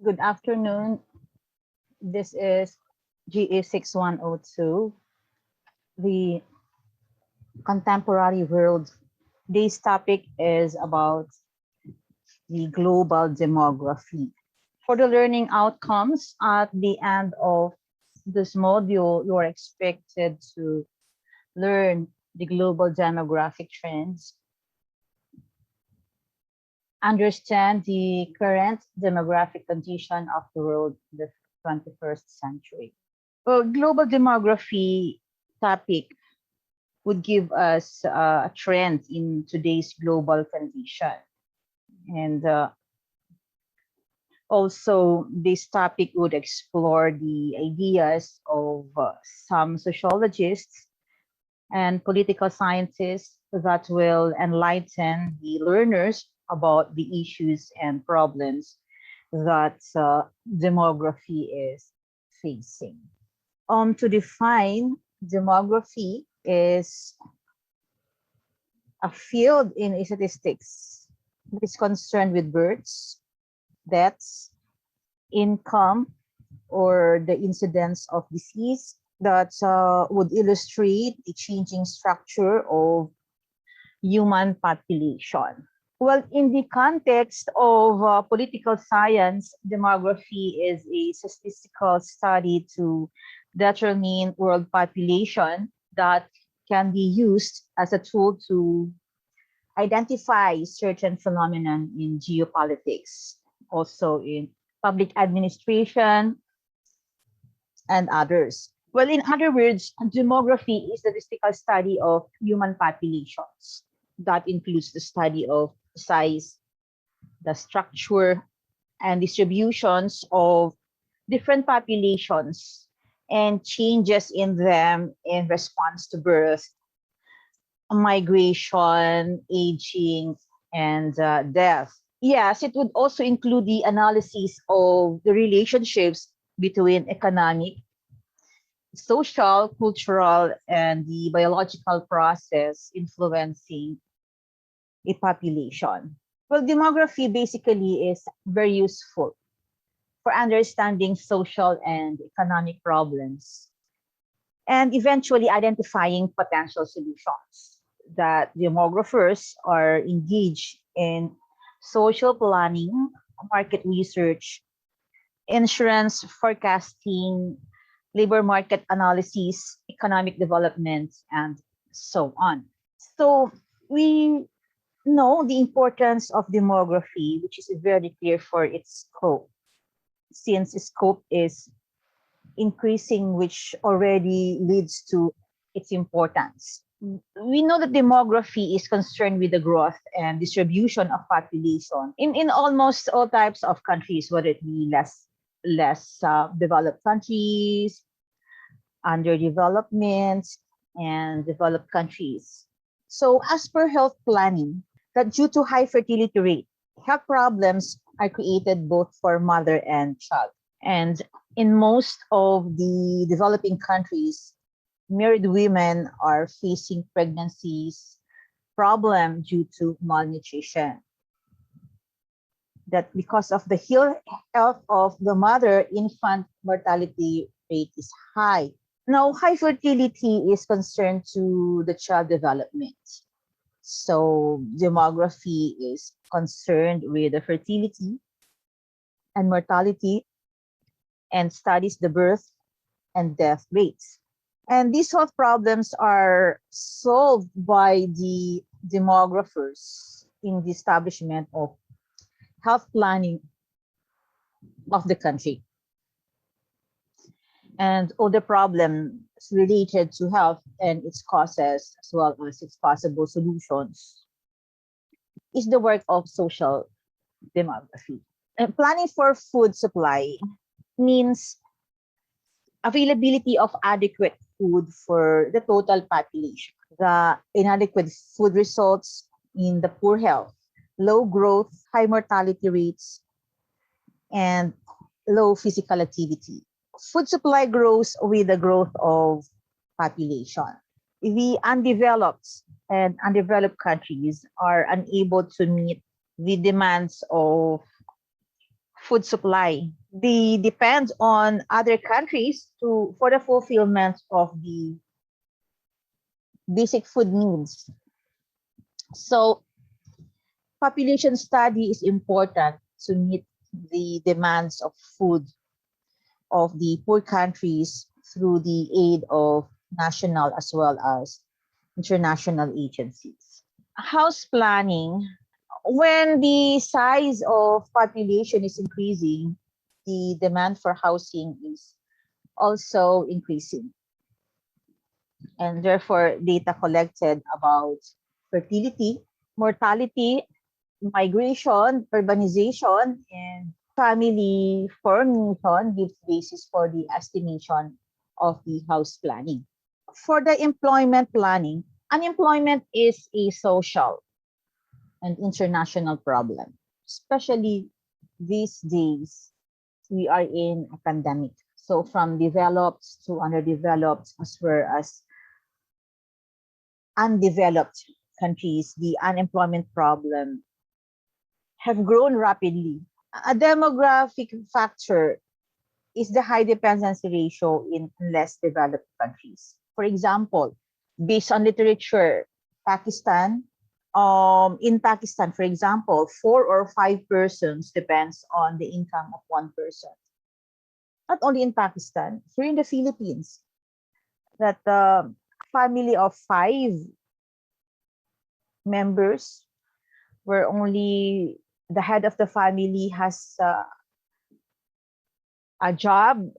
Good afternoon. This is GA6102, the contemporary world. Today's topic is about the global demography. For the learning outcomes at the end of this module, you are expected to learn the global demographic trends, understand the current demographic condition of the world in the 21st century. Well, global demography topic would give us a trend in today's global condition. And also, this topic would explore the ideas of some sociologists and political scientists that will enlighten the learners about the issues and problems that demography is facing. To define demography is a field in statistics that is concerned with births, deaths, income, or the incidence of disease that would illustrate the changing structure of human population. Well, in the context of political science, demography is a statistical study to determine world population that can be used as a tool to identify certain phenomenon in geopolitics, also in public administration and others. Well, in other words, demography is the statistical study of human populations. That includes the study of size, the structure, and distributions of different populations and changes in them in response to birth, migration, aging, and death. Yes, it would also include the analysis of the relationships between economic, social, cultural, and the biological process influencing a population. Well, demography basically is very useful for understanding social and economic problems and eventually identifying potential solutions. That demographers are engaged in social planning, market research, insurance forecasting, labor market analysis, economic development, and so on. So we know the importance of demography, which is very clear for its scope, since scope is increasing, which already leads to its importance. We know that demography is concerned with the growth and distribution of population in almost all types of countries, whether it be less developed countries, underdevelopment, and developed countries. So as per health planning, that due to high fertility rate, health problems are created both for mother and child. And in most of the developing countries, married women are facing pregnancies problem due to malnutrition. That because of the health of the mother, infant mortality rate is high. Now, high fertility is concerned to the child development. So demography is concerned with the fertility and mortality and studies the birth and death rates. And these health problems are solved by the demographers in the establishment of health planning of the country. And all the problems related to health and its causes, as well as its possible solutions, is the work of social demography. And planning for food supply means availability of adequate food for the total population. The inadequate food results in the poor health, low growth, high mortality rates, and low physical activity. Food supply grows with the growth of population. The undeveloped and undeveloped countries are unable to meet the demands of food supply. They depend on other countries for the fulfillment of the basic food needs. So population study is important to meet the demands of food of the poor countries through the aid of national as well as international agencies. House planning, when the size of population is increasing, the demand for housing is also increasing. And therefore, data collected about fertility, mortality, migration, urbanization, and family formation gives basis for the estimation of the house planning. For the employment planning, unemployment is a social and international problem, especially these days we are in a pandemic. So from developed to underdeveloped as well as undeveloped countries, the unemployment problem have grown rapidly. A demographic factor is the high dependency ratio in less developed countries. For example, based on literature, Pakistan, in Pakistan, for example, 4 or 5 persons depends on the income of one person. Not only in Pakistan, here in the Philippines, that family of 5 members, where only the head of the family has a job,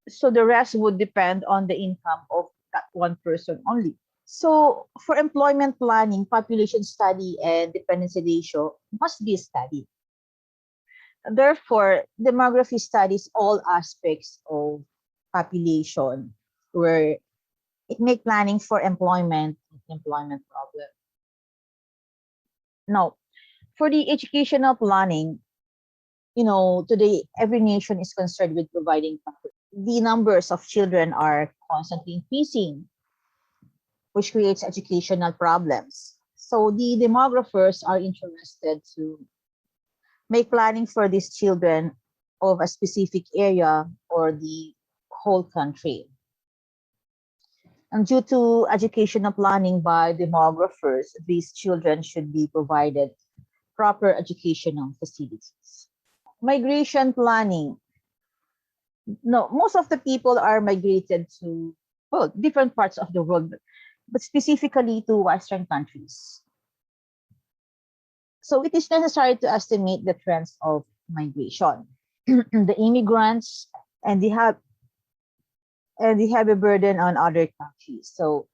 so the rest would depend on the income of that one person only. So for employment planning, population study and dependency ratio must be studied. Therefore, demography studies all aspects of population, where it make planning for employment problem. Now, for the educational planning, today every nation is concerned with providing comfort. The numbers of children are constantly increasing, which creates educational problems. So the demographers are interested to make planning for these children of a specific area or the whole country. And due to educational planning by demographers, these children should be provided proper educational facilities. Migration planning. No, most of the people are migrated to, well, different parts of the world, but specifically to Western countries. So it is necessary to estimate the trends of migration. The immigrants, and they have a burden on other countries. So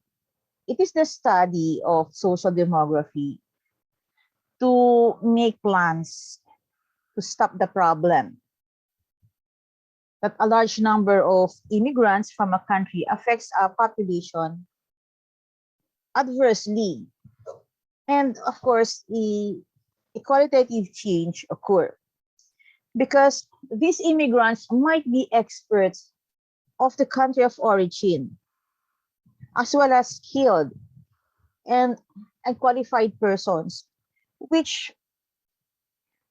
it is the study of social demography to make plans to stop the problem that a large number of immigrants from a country affects our population adversely. And of course, a qualitative change occur because these immigrants might be experts of the country of origin, as well as skilled and qualified persons, which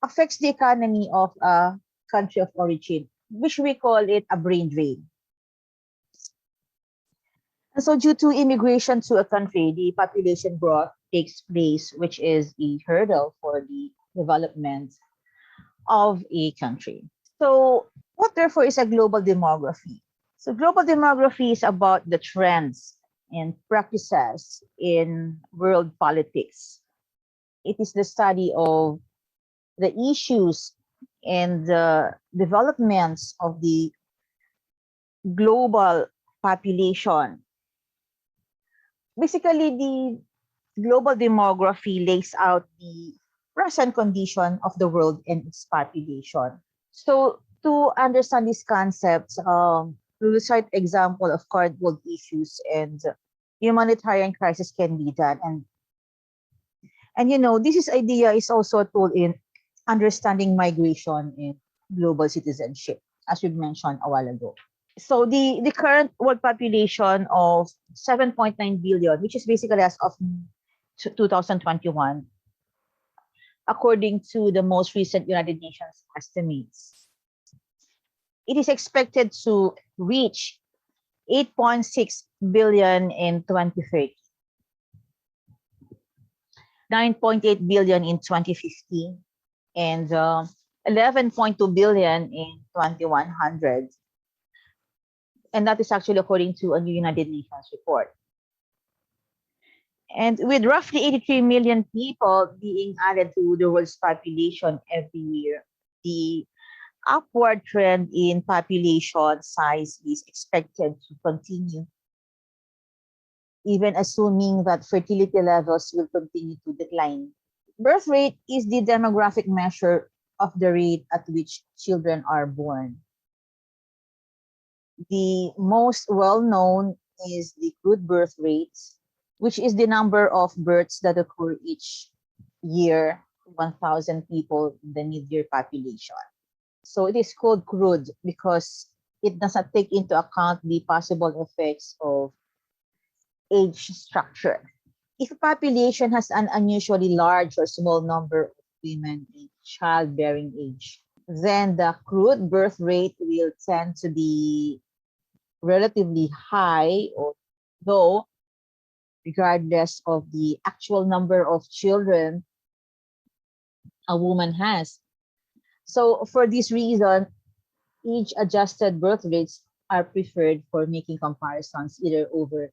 affects the economy of a country of origin, which we call it a brain drain. And so due to immigration to a country, the population growth takes place, which is a hurdle for the development of a country. So what therefore is a global demography? So global demography is about the trends and practices in world politics. It is the study of the issues and the developments of the global population. Basically, the global demography lays out the present condition of the world and its population. So to understand these concepts, we will cite example of current world issues and humanitarian crisis can be done. And this idea is also a tool in understanding migration and global citizenship, as we mentioned a while ago. So the current world population of 7.9 billion, which is basically as of 2021, according to the most recent United Nations estimates. It is expected to reach 8.6 billion in 2030, 9.8 billion in 2015, and 11.2 billion in 2100. And that is actually according to a new United Nations report. And with roughly 83 million people being added to the world's population every year, the upward trend in population size is expected to continue, even assuming that fertility levels will continue to decline. Birth rate is the demographic measure of the rate at which children are born. The most well-known is the crude birth rate, which is the number of births that occur each year, 1,000 people in the mid-year population. So it is called crude because it does not take into account the possible effects of age structure. If a population has an unusually large or small number of women in childbearing age, then the crude birth rate will tend to be relatively high or low, regardless of the actual number of children a woman has. So for this reason, age-adjusted birth rates are preferred for making comparisons either over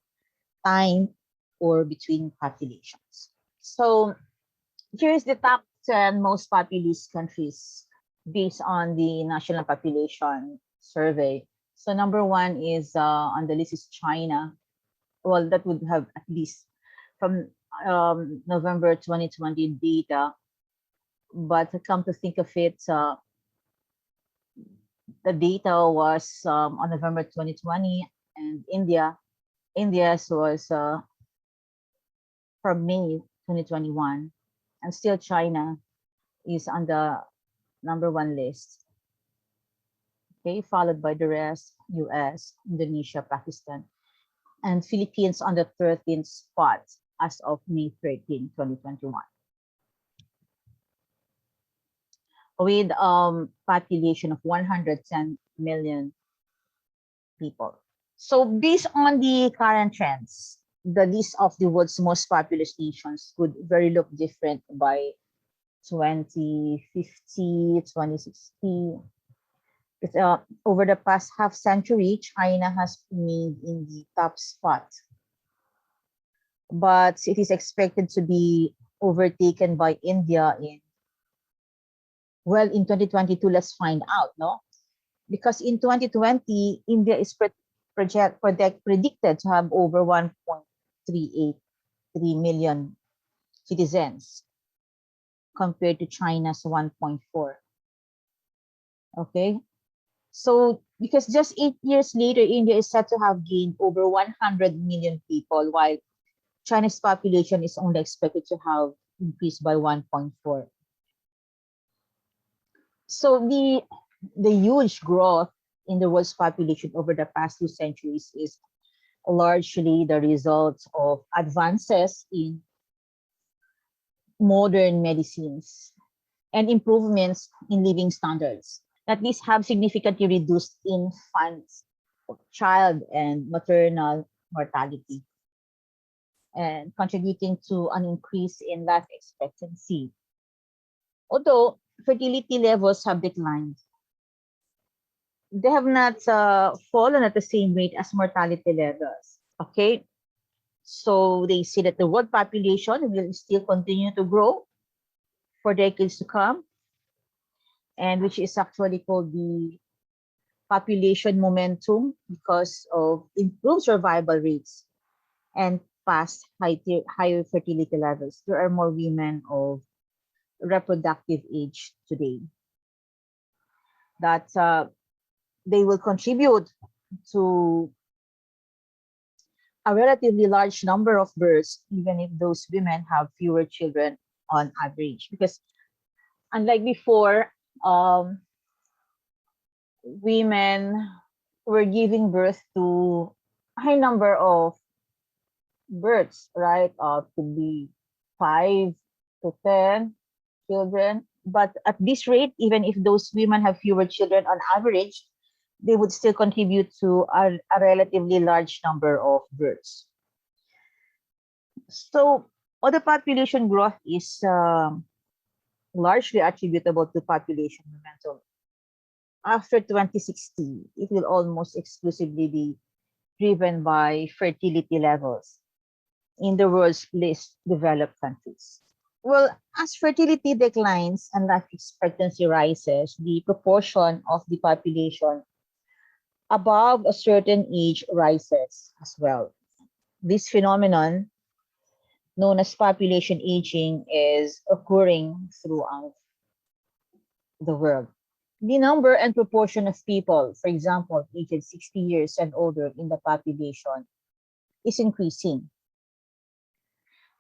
time or between populations. So here's the top 10 most populous countries based on the National Population Survey. So number one is on the list is China. Well, that would have at least from November 2020 data. But come to think of it, the data was on November 2020, and India's was from May 2021, and still China is on the number one list. Okay, followed by the rest, US, Indonesia, Pakistan, and Philippines on the 13th spot as of May 13, 2021. With population of 110 million people. So based on the current trends, the list of the world's most populous nations could very look different by 2050, 2060. Over the past half century, China has remained in the top spot, but it is expected to be overtaken by India in 2022. Let's find out, no? Because in 2020, India is predicted to have over 1.383 million citizens compared to China's 1.4. Okay, so because just 8 years later, India is said to have gained over 100 million people, while China's population is only expected to have increased by 1.4. So the huge growth in the world's population over the past 2 centuries is largely the result of advances in modern medicines and improvements in living standards that these have significantly reduced infants, child and maternal mortality, and contributing to an increase in life expectancy. Although fertility levels have declined, they have not fallen at the same rate as mortality levels. Okay, so they say that the world population will still continue to grow for decades to come, and which is actually called the population momentum because of improved survival rates and past higher fertility levels. There are more women of reproductive age today that they will contribute to a relatively large number of births, even if those women have fewer children on average. Because unlike before, women were giving birth to a high number of births, right? To be 5 to 10, children. But at this rate, even if those women have fewer children on average, they would still contribute to a relatively large number of births. So, all the population growth is largely attributable to population momentum. After 2060, it will almost exclusively be driven by fertility levels in the world's least developed countries. Well, as fertility declines and life expectancy rises, the proportion of the population above a certain age rises as well. This phenomenon, known as population aging, is occurring throughout the world. The number and proportion of people, for example, aged 60 years and older in the population, is increasing.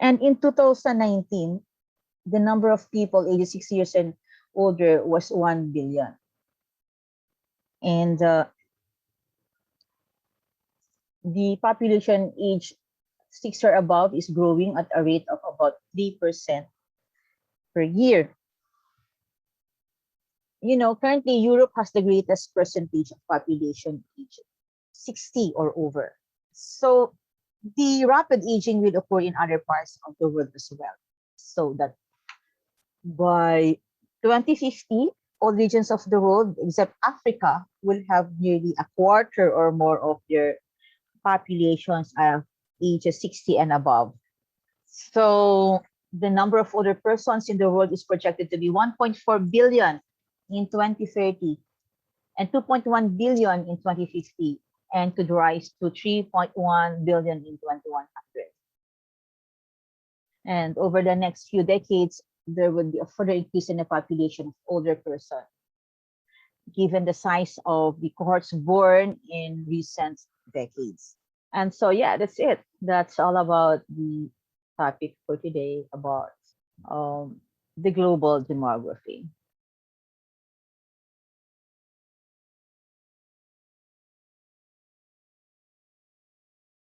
And in 2019, the number of people aged 60 years and older was 1 billion. And the population age 60 or above is growing at a rate of about 3% per year. You know, currently Europe has the greatest percentage of population age 60 or over. So the rapid aging will occur in other parts of the world as well. So that by 2050, all regions of the world except Africa will have nearly a quarter or more of their populations are ages 60 and above. So the number of older persons in the world is projected to be 1.4 billion in 2030 and 2.1 billion in 2050 and could rise to 3.1 billion in 2100. And over the next few decades, there would be a further increase in the population of older persons, given the size of the cohorts born in recent decades. And so, yeah, that's it. That's all about the topic for today about the global demography.